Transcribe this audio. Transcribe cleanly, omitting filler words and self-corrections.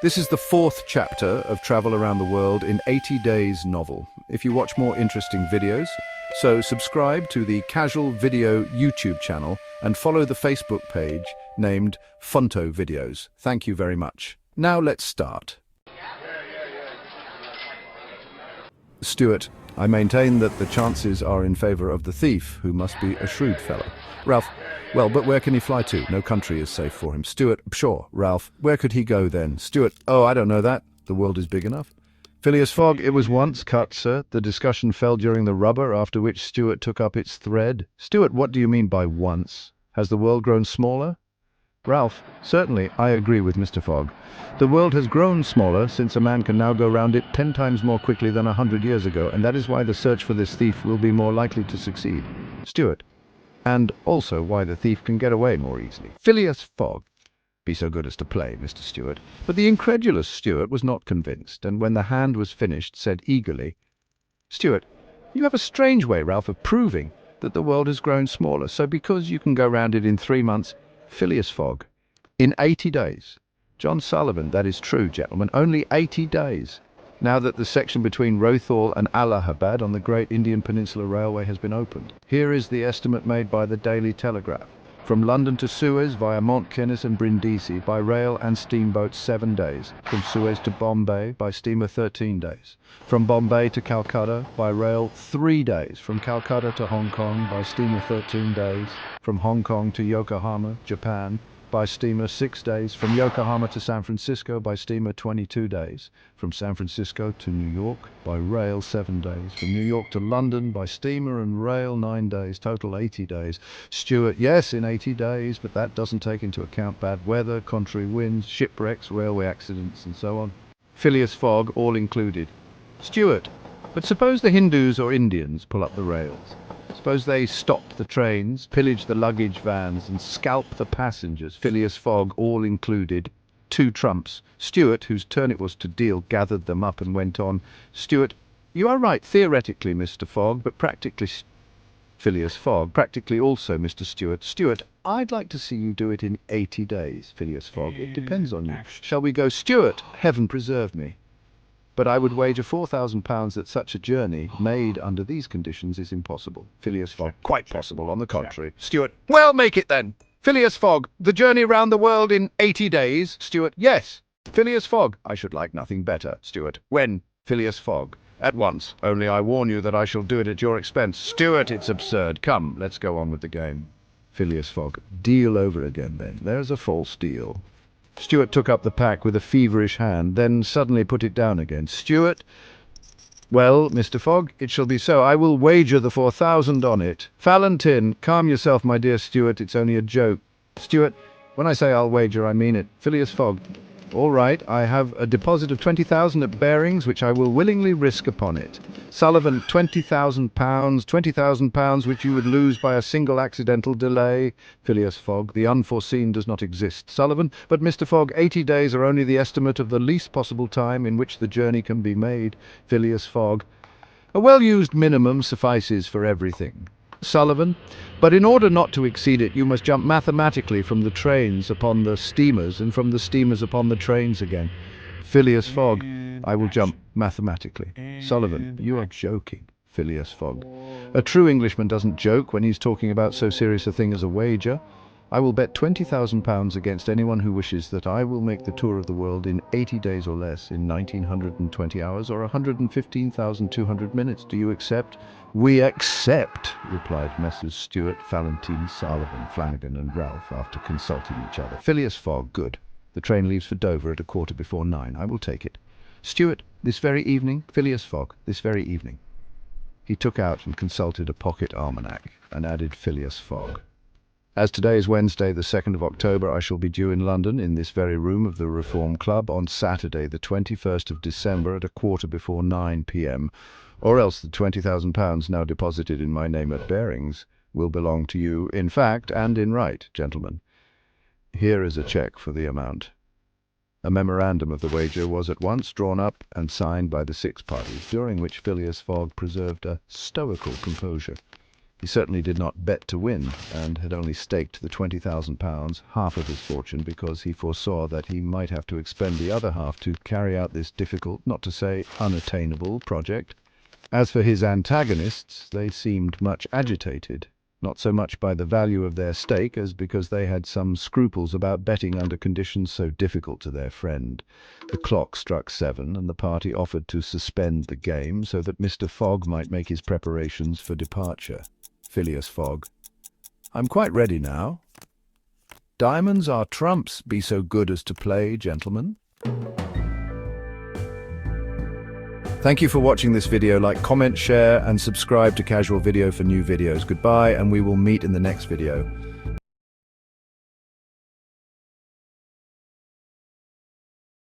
This is the fourth chapter of Travel Around the World in 80 Days novel. If you watch more interesting videos, so subscribe to the Casual Video YouTube channel and follow the Facebook page named Funto Videos. Thank you very much. Now let's start. Stuart, I maintain that the chances are in favor of the thief, who must be a shrewd fellow. Ralph, well, but where can he fly to? No country is safe for him. Stuart, sure. Ralph, where could he go then? Stuart, oh, I don't know that. The world is big enough. Phileas Fogg, it was once cut, sir. The discussion fell during the rubber, after which Stuart took up its thread. Stuart, what do you mean by once? Has the world grown smaller? Ralph, certainly, I agree with Mr. Fogg. The world has grown smaller since a man can now go round it 10 times more quickly than 100 years ago, and that is why the search for this thief will be more likely to succeed. Stuart, and also why the thief can get away more easily. Phileas Fogg, be so good as to play, Mr. Stuart. But the incredulous Stuart was not convinced, and when the hand was finished, said eagerly, Stuart, you have a strange way, Ralph, of proving that the world has grown smaller. So because you can go round it in 3 months, Phileas Fogg, in 80 days. John Sullivan, that is true, gentlemen, only 80 days. Now that the section between Rothal and Allahabad on the Great Indian Peninsula Railway has been opened. Here is the estimate made by the Daily Telegraph. From London to Suez via Mont Kenneth and Brindisi by rail and steamboat 7 days. From Suez to Bombay by steamer 13 days. From Bombay to Calcutta by rail 3 days. From Calcutta to Hong Kong by steamer 13 days. From Hong Kong to Yokohama, Japan by steamer 6 days. From Yokohama to San Francisco by steamer 22 days. From San Francisco to New York by rail 7 days. From New York to London by steamer and rail 9 days, total 80 days. Stuart, yes, in 80 days, but that doesn't take into account bad weather, contrary winds, shipwrecks, railway accidents, and so on. Phileas Fogg, all included. Stuart, but suppose the Hindus or Indians pull up the rails. Suppose they stop the trains, pillage the luggage vans, and scalp the passengers. Phileas Fogg, all included. 2 trumps. Stuart, whose turn it was to deal, gathered them up and went on. Stuart, you are right, theoretically, Mr. Fogg, but practically... Phileas Fogg, practically also, Mr. Stuart. Stuart, I'd like to see you do it in 80 days, Phileas Fogg. It depends on you. Shall we go? Stuart, heaven preserve me. But I would wager £4,000 that such a journey, made under these conditions, is impossible. Phileas Fogg, quite possible, on the contrary. Stuart, well, make it then. Phileas Fogg, the journey round the world in 80 days. Stuart, yes. Phileas Fogg, I should like nothing better. Stuart, when? Phileas Fogg, at once. Only I warn you that I shall do it at your expense. Stuart, it's absurd. Come, let's go on with the game. Phileas Fogg, deal over again then. There's a false deal. Stuart took up the pack with a feverish hand, then suddenly put it down again. Stuart, well, Mr. Fogg, it shall be so. I will wager the 4,000 on it. Fallentin, calm yourself, my dear Stuart. It's only a joke. Stuart, when I say I'll wager, I mean it. Phileas Fogg, all right, I have a deposit of 20,000 at Bearings, which I will willingly risk upon it. Sullivan, £20,000, £20,000 which you would lose by a single accidental delay. Phileas Fogg, the unforeseen does not exist. Sullivan, but Mr. Fogg, 80 days are only the estimate of the least possible time in which the journey can be made. Phileas Fogg, a well-used minimum suffices for everything. Sullivan, but in order not to exceed it, you must jump mathematically from the trains upon the steamers, and from the steamers upon the trains again. Phileas Fogg, I will jump mathematically. Sullivan, you are joking. Phileas Fogg, a true Englishman doesn't joke when he's talking about so serious a thing as a wager. I will bet £20,000 against anyone who wishes that I will make the tour of the world in 80 days or less, in 1920 hours or 115,200 minutes. Do you accept? We accept, replied Messrs. Stuart, Fallentin, Sullivan, Flanagan and Ralph, after consulting each other. Phileas Fogg, good. The train leaves for Dover at 9:15. I will take it. Stuart, this very evening. Phileas Fogg, this very evening. He took out and consulted a pocket almanac, and added Phileas Fogg. As today is Wednesday, the 2nd of October, I shall be due in London, in this very room of the Reform Club, on Saturday, the 21st of December, at 9:15 p.m., or else the £20,000 now deposited in my name at Bearings will belong to you in fact and in right, gentlemen. Here is a cheque for the amount. A memorandum of the wager was at once drawn up and signed by the 6 parties, during which Phileas Fogg preserved a stoical composure. He certainly did not bet to win, and had only staked the £20,000, half of his fortune, because he foresaw that he might have to expend the other half to carry out this difficult, not to say unattainable, project. As for his antagonists, they seemed much agitated, not so much by the value of their stake as because they had some scruples about betting under conditions so difficult to their friend. The clock struck 7, and the party offered to suspend the game so that Mr. Fogg might make his preparations for departure. Phileas Fogg: "I'm quite ready now." "Diamonds are trumps, be so good as to play, gentlemen." Thank you for watching this video. Like, comment, share, and subscribe to Casual Video for new videos. Goodbye, and we will meet in the next video.